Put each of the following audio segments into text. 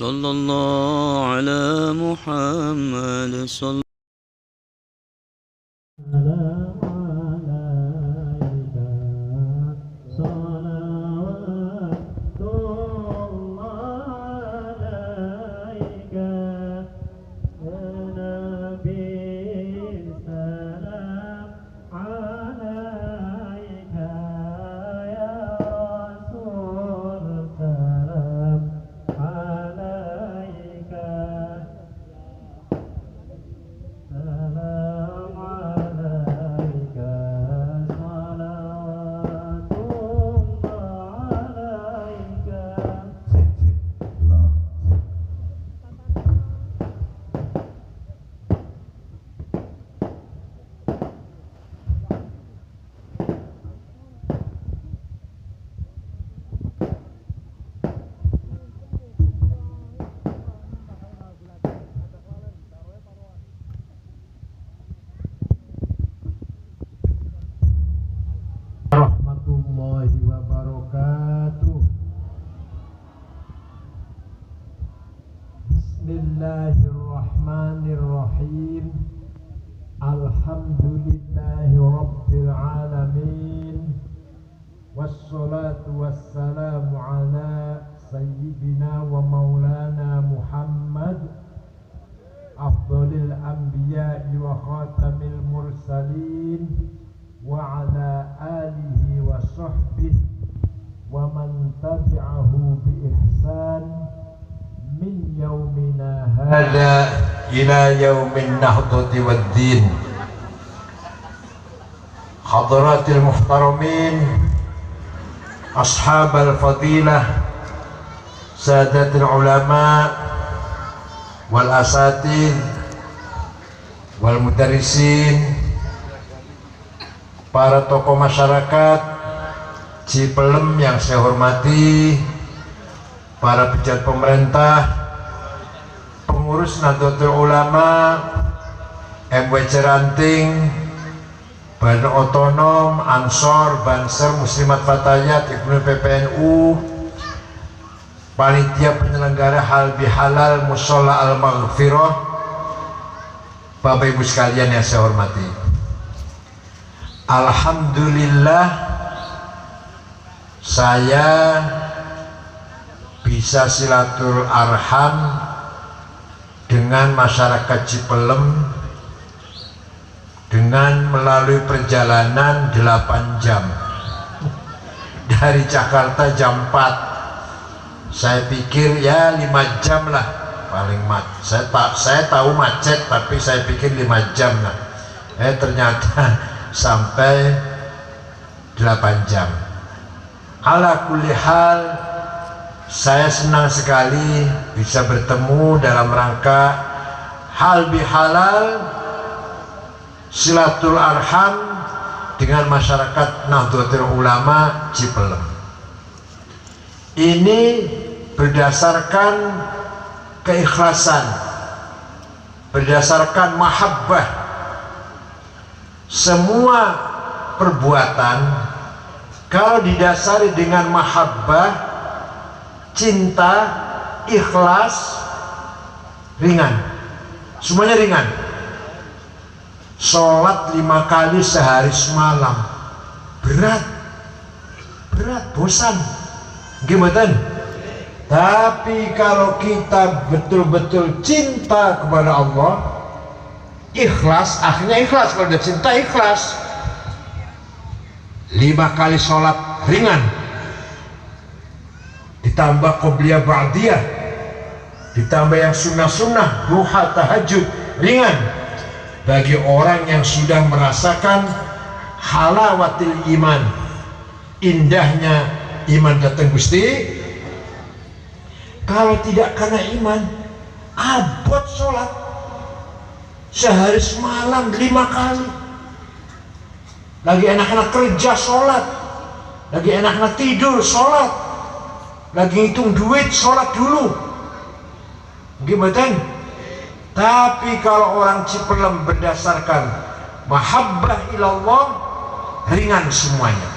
صلى الله على محمد صلى warahmatullahi wabarakatuh. Bismillahirrahmanirrahim. Alhamdulillahi rabbil alamin. Wassalatu wassalamu ala sayyidina wa maulana Muhammad, afdhalil anbiya'i wa khatamil mursalin, wa ala alihi wa sahbihi wa man tabi'ahu bi ihsan min yaumina hadha ila yaumin nahdati waddin. Hadratil muhtaramin, ashabal fadilah, sadatul ulama wal asatid wal mudarrisin, para tokoh masyarakat Cipelem yang saya hormati, para pejabat pemerintah, pengurus Nahdlatul Ulama, MWC Ranting, Badan Otonom, Ansor, Banser, Muslimat Fatayat, Ibnu PPNU, panitia penyelenggara Halbi Halal Mushola Al-Maghfirah, Bapak Ibu sekalian yang saya hormati. Alhamdulillah saya bisa silaturahim dengan masyarakat Cipelem dengan melalui perjalanan 8 jam dari Jakarta jam 4. Saya pikir ya 5 jam lah paling saya tahu macet, tapi saya pikir 5 jam lah. Ternyata sampai 8 jam. Ala kulli hal, saya senang sekali bisa bertemu dalam rangka halbi halal silatul arham dengan masyarakat Nahdlatul Ulama Cipelem. Ini berdasarkan keikhlasan, berdasarkan mahabbah. Semua perbuatan kalau didasari dengan mahabbah, cinta, ikhlas, ringan. Semuanya ringan. Sholat 5 kali sehari semalam berat, bosan, gimana? Tapi kalau kita betul-betul cinta kepada Allah, ikhlas, akhirnya ikhlas. Kalau udah cinta ikhlas, 5 kali sholat ringan, ditambah qobliyah ba'diyah, ditambah yang sunnah-sunnah, duha, tahajud, ringan. Bagi orang yang sudah merasakan halawatil iman, indahnya iman datang Gusti. Kalau tidak karena iman, abot sholat sehari semalam 5 kali. Lagi anak-anak kerja sholat, lagi anak-anak tidur sholat, lagi hitung duit sholat dulu, gimana? Tapi kalau orang Cipelem berdasarkan mahabbah ilallah, ringan semuanya.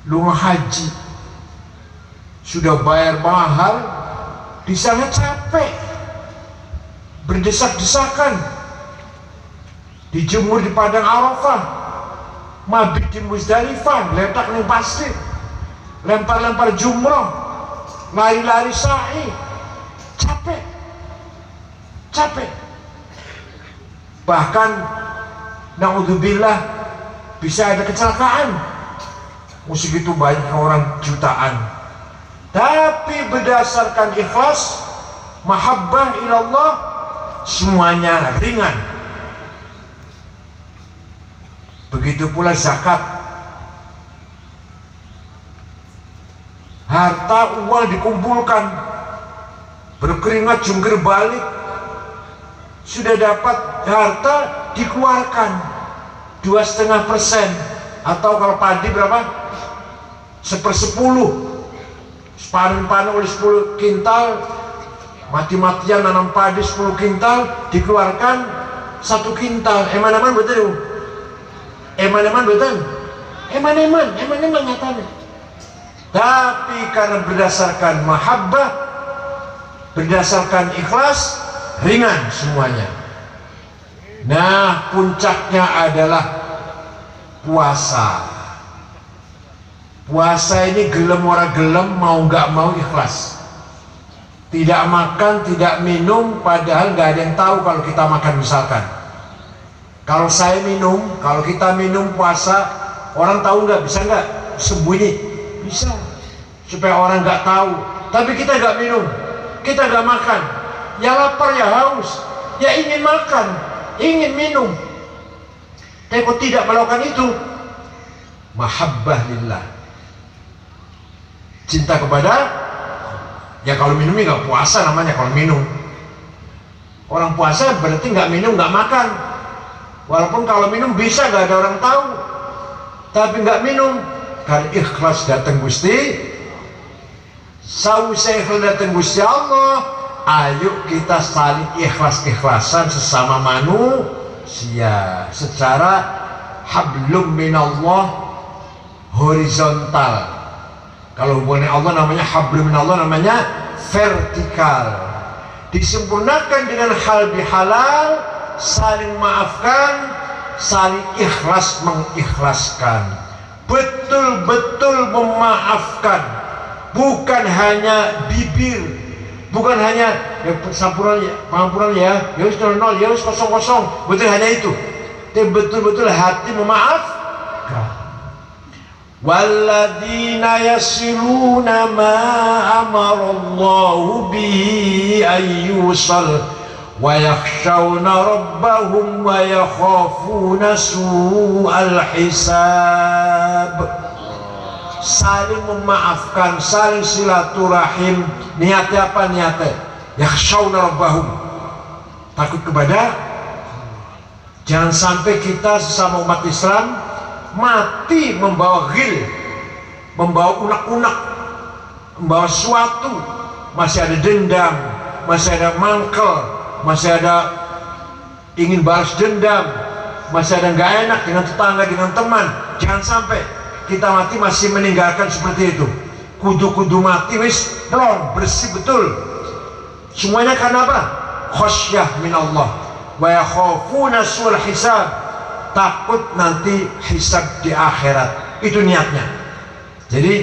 Lu haji sudah bayar mahal, di sana capek, berdesak-desakan, dijemur di padang Arafah, mabit di Muzdalifah, letak ning pasir, lempar-lempar jumrah, lari-lari sa'i, capek, bahkan naudzubillah bisa ada kecelakaan, segitu banyak orang jutaan, tapi berdasarkan ikhlas, mahabbah ilallah, semuanya ringan. Begitu pula zakat, harta uang dikumpulkan, berkeringat jungkir balik, sudah dapat harta dikeluarkan 2,5%, atau kalau padi berapa? 1/10. Panen oleh 10 kintal, mati-matian nanam padi 10 kintal, dikeluarkan 1 kintal. Eman-eman betul. Eman-eman nyatanya. Tapi karena berdasarkan mahabbah, berdasarkan ikhlas, ringan semuanya. Nah, puncaknya adalah puasa. Puasa ini gelem ora gelem, mau nggak mau ikhlas. Tidak makan, tidak minum, padahal nggak ada yang tahu kalau kita makan misalkan. Kalau saya minum, kalau kita minum puasa, orang tahu nggak? Bisa nggak? Sembunyi? Bisa. Supaya orang nggak tahu. Tapi kita nggak minum, kita nggak makan. Ya lapar, ya haus, ya ingin makan, ingin minum. Tapi kok tidak melakukan itu? Mahabbah lillah, cinta kepada, ya kalau minum nggak puasa namanya. Kalau minum, orang puasa berarti nggak minum, nggak makan. Walaupun kalau minum bisa nggak ada orang tahu, tapi nggak minum karena ikhlas datang Gusti. Sausai ikhlas datang Gusti Allah. Ayo kita saling ikhlas-ikhlasan sesama manusia secara hablum minallah, horizontal. Kalau hubungan Allah namanya hablum minallah, namanya vertikal. Disempurnakan dengan hal bihalal, saling maafkan, saling ikhlas mengikhlaskan, betul-betul memaafkan, bukan hanya bibir, bukan hanya ya, pengampunan ya wis 0 ya wis 0, betul hanya itu, tapi betul-betul hati memaafkan. Walladzina yasiluna ma amarallahu bihi ayyusal wa yakhshawna rabbahum wa yakhafuna su'al hisab. Saling memaafkan, saling silaturahim. Niatnya apa? Niatnya yakhshawna rabbahum, takut kepada. Jangan sampai kita sesama umat Islam mati membawa ghil, membawa unak-unak, membawa suatu, masih ada dendam, masih ada mangkel, masih ada ingin balas dendam, masih ada nggak enak dengan tetangga, dengan teman. Jangan sampai kita mati masih meninggalkan seperti itu. Kudu mati wis plong, bersih betul. Semuanya karena apa? Khasyah minallah wa yakhafuna su'al hisab, takut nanti hisab di akhirat. Itu niatnya. Jadi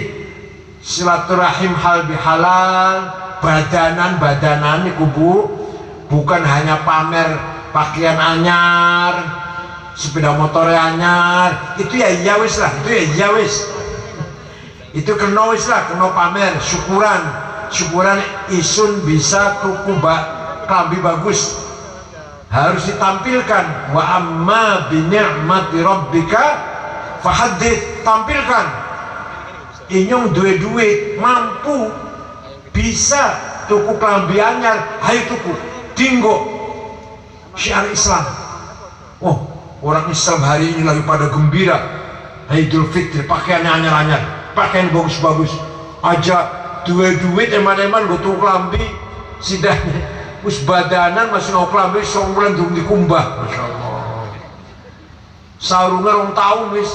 silaturahim hal bihalal, badanan di kubu, bukan hanya pamer pakaian anyar, sepeda motor anyar, itu ya iya wis lah, itu ya iya wis, itu kena wis lah, kena pamer, syukuran isun bisa tuku klambi bagus, harus ditampilkan. Wa amma bi ni'mati rabbika fahaddits, tampilkan. Inyong duit mampu bisa tuku klambi anyar, ayo tuku, dinggo syiar Islam. Oh, orang Islam hari ini lagi pada gembira, Idul Fitri, pakaiannya anyar-anyar, pakaian bagus-bagus, aja duit eman-eman gue tuku klambi sidahnya, us badanan masih mau klambi sebulan dulu dikumbah, Masya Allah. Sarungan orang tahun wis,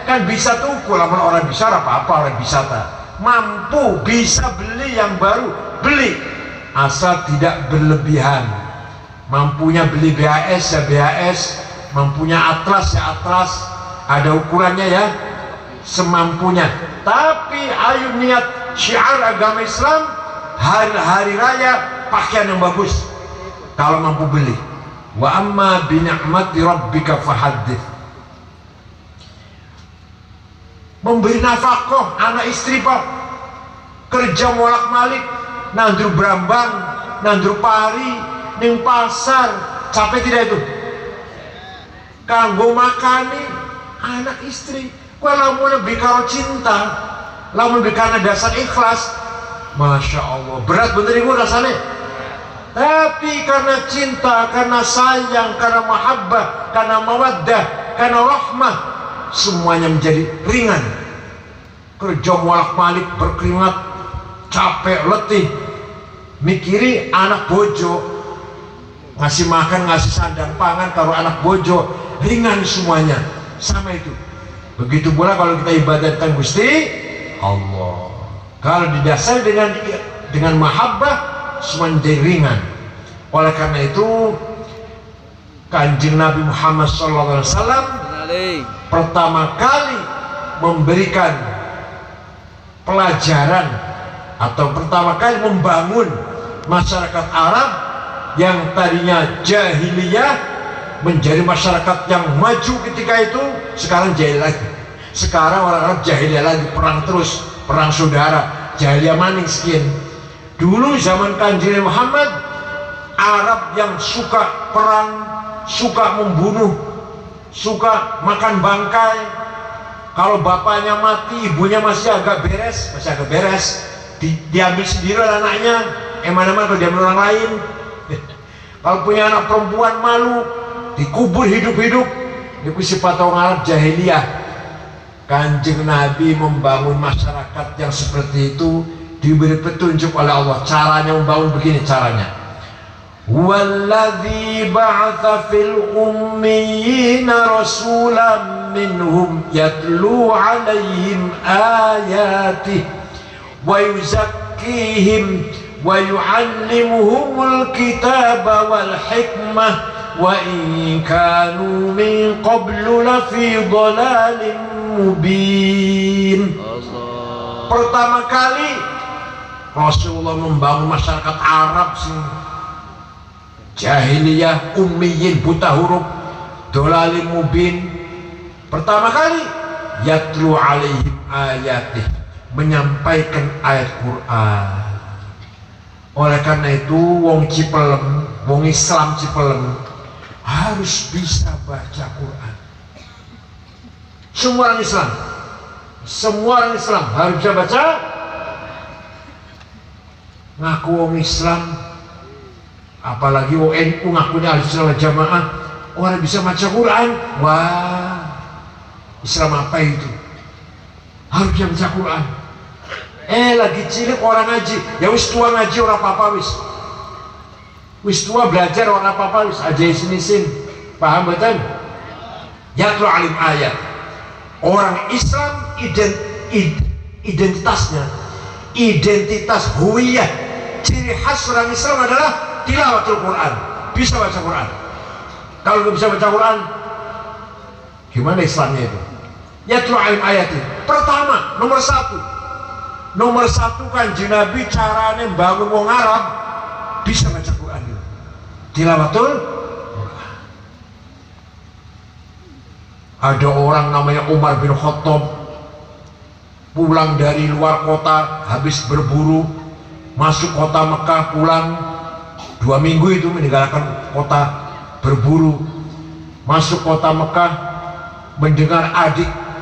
kan bisa tuku, lamun orang bisa apa-apa, orang bisa tak. mampu bisa beli yang baru, beli, asal tidak berlebihan. Mampunya beli BHS ya BHS, mampunya Atlas ya Atlas, ada ukurannya ya, semampunya. Tapi ayo niat syiar agama Islam, hari raya pakaian yang bagus kalau mampu beli. Wa amma bi ni'mati rabbika fahaddits. Memberi nafkah anak istri Pak, kerja molak malik, nandur brambang, nandur pari, ning pasar, capek tidak itu? Kanggo makani anak istri. Kalau mau lebih karo cinta, lamun lebih karena dasar ikhlas, masya Allah, berat bener ibu rasanya. Tapi karena cinta, karena sayang, karena mahabbah, karena mawaddah, karena rahmah, semuanya menjadi ringan. Kerja molak malik berkeringat, capek letih, mikiri anak bojo, ngasih makan, ngasih sandang pangan, kalau anak bojo ringan semuanya. Sama itu. Begitu pula kalau kita ibadatkan Gusti Allah, kalau didasari dengan mahabbah, semua menjadi ringan. Oleh karena itu Kanjeng Nabi Muhammad SAW pertama kali memberikan pelajaran atau pertama kali membangun masyarakat Arab yang tadinya jahiliyah menjadi masyarakat yang maju ketika itu. Sekarang jahil lagi, sekarang orang Arab jahiliyah lagi, perang terus, perang saudara, jahiliyah maning sekian. Dulu zaman Kanjeng Muhammad, Arab yang suka perang, suka membunuh, suka makan bangkai. Kalau bapaknya mati, ibunya masih agak beres, diambil sendiri anaknya, emang-emang kalau diambil orang lain. Kalau punya anak perempuan malu, dikubur hidup-hidup. Itu sifat orang Arab jahiliyah. Kanjeng Nabi membangun masyarakat yang seperti itu, diberi petunjuk oleh Allah. Caranya membangun begini caranya. Walladzi ba'atha fil ummiyina rasulan minhum yatlu 'alaihim ayatihi wa yuzakkihim wa yu'allimuhumul kitaba wal hikmah wa in kanu min qablu lafi dhalalin mubin. Pertama kali Rasulullah membangun masyarakat Arab sing jahiliyah, ummiyin, buta huruf, dhalalin mubin. Pertama kali yatlu alaihim ayatih, menyampaikan ayat Quran. Oleh karena itu wong Cipelem, wong Islam Cipelem harus bisa baca Quran. Semua orang Islam harus bisa baca. Ngaku wong Islam, apalagi wong NU ngakunya Ahlussunnah wal Jamaah, orang bisa baca Quran. Wah, Islam apa itu? Harus bisa baca Quran. Lagi cilik orang ngaji, ya wis tua ngaji orang apa-apa wis tua belajar orang apa-apa wis aja sini paham betul? Yatlu alim ayat. Orang Islam identitasnya, identitas huwiyah, ciri khas orang Islam adalah tilawatul Quran, bisa baca Quran. Kalau nggak bisa baca Quran, gimana Islamnya itu? Yatlu alim ayat. Pertama, nomor satu Kanjeng Nabi caranya bangun wong Arab bisa baca Quran. Tilawatul Quran. Ada orang namanya Umar bin Khattab pulang dari luar kota habis berburu, masuk kota Mekah, pulang 2 minggu itu meninggalkan kota berburu, masuk kota Mekah, mendengar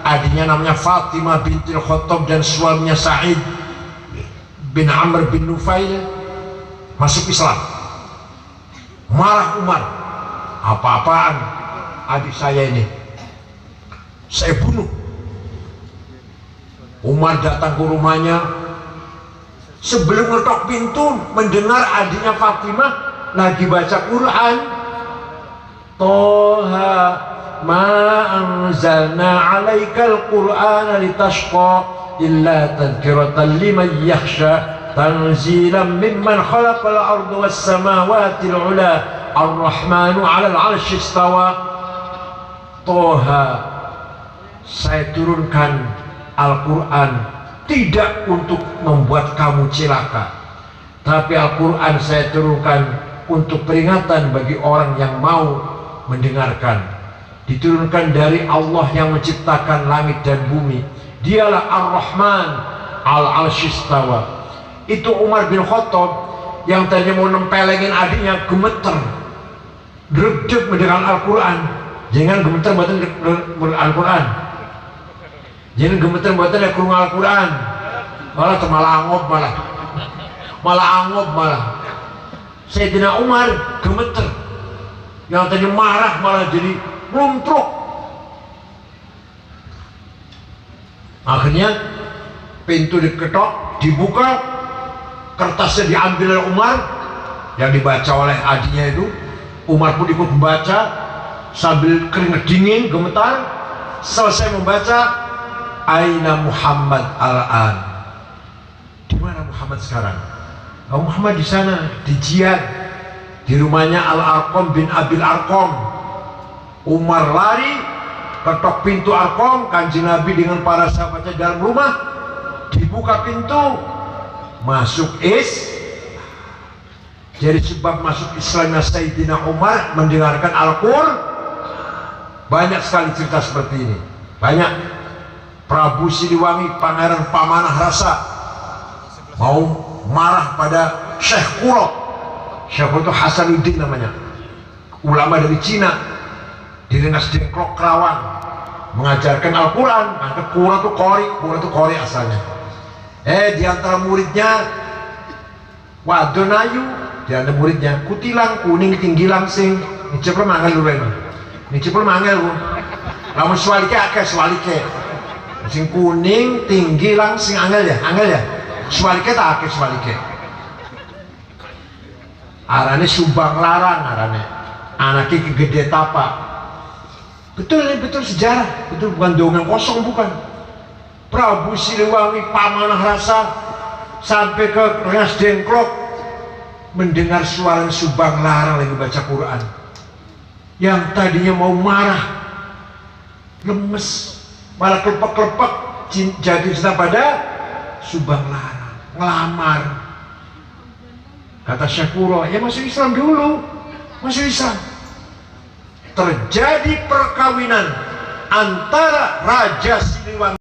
adiknya namanya Fatimah binti Khattab dan suaminya Sa'id bin Amr bin Nufail masuk Islam. Marah Umar, apa-apaan adik saya ini, saya bunuh. Umar datang ke rumahnya, sebelum ngetok pintu mendengar adiknya Fatimah lagi baca Quran. Toha ma anzalna alaikal qur'ana litashqa illa tadhkiratan liman yakhsha tanzilan mimman khalaqal arda was samawati al-ula ar-rahmanu 'alal 'arsy istawa. Toha, saya turunkan Al-Quran tidak untuk membuat kamu celaka, tapi Al-Quran saya turunkan untuk peringatan bagi orang yang mau mendengarkan. Diturunkan dari Allah yang menciptakan langit dan bumi. Dialah Ar-Rahman al-'arsy istawa. Itu Umar bin Khattab yang tadinya mau nempelengin adiknya gemeter, dredeg mendengar Al-Quran. Jangan gemeter buatan Al-Quran, jangan gemeter buatan ya kurung Al-Quran, malah angob malah. Sayyidina Umar gemeter, yang tadi marah malah jadi meluntruk. Akhirnya pintu diketok, dibuka, kertasnya diambil oleh Umar yang dibaca oleh adiknya itu. Umar pun ikut membaca sambil keringat dingin, gemetar. Selesai membaca, Aina Muhammad al-an, di mana Muhammad sekarang? Oh, Muhammad di sana, di jihad, di rumahnya Al-Arqam bin Abil Arqam. Umar lari, ketok pintu Arqam. Kanjeng Nabi dengan para sahabatnya dalam rumah, dibuka pintu, masuk Jadi sebab masuk Islamnya Sayyidina Umar mendengarkan Al-Qur'an. Banyak sekali cerita seperti ini. Banyak. Prabu Siliwangi, Pangeran Pamanah Rasa mau marah pada Syekh Quro. Syekh Quro itu Hasanuddin namanya, ulama dari Cina, di Rengas Dengklok, Kerawang, mengajarkan Al-Quran. Maka Quro itu Qori asalnya. Di antara muridnya Wadonayu, di antara muridnya Kutilang Kuning Tinggi Langsing. Ini cepet manggil dulu ini cepet manggil bu. Namun swalike akeh swalike. Sing kuning tinggi langsing angel ya swalike tak akeh swalike. Arane Subang Larang, arane anaknya Gede Tapak. Betul sejarah, betul, bukan dongeng kosong, bukan. Prabu Siliwangi Pamanah Rasa sampai ke Rengas Dengklok mendengar suara Subang Larang lagi baca Quran. Yang tadinya mau marah, lemes, malah kelepek-kelepek, jadi cinta pada Subang Larang, ngelamar. Kata Syekh Quro, ya masuk Islam dulu, masuk Islam. Terjadi perkawinan antara Raja Siliwangi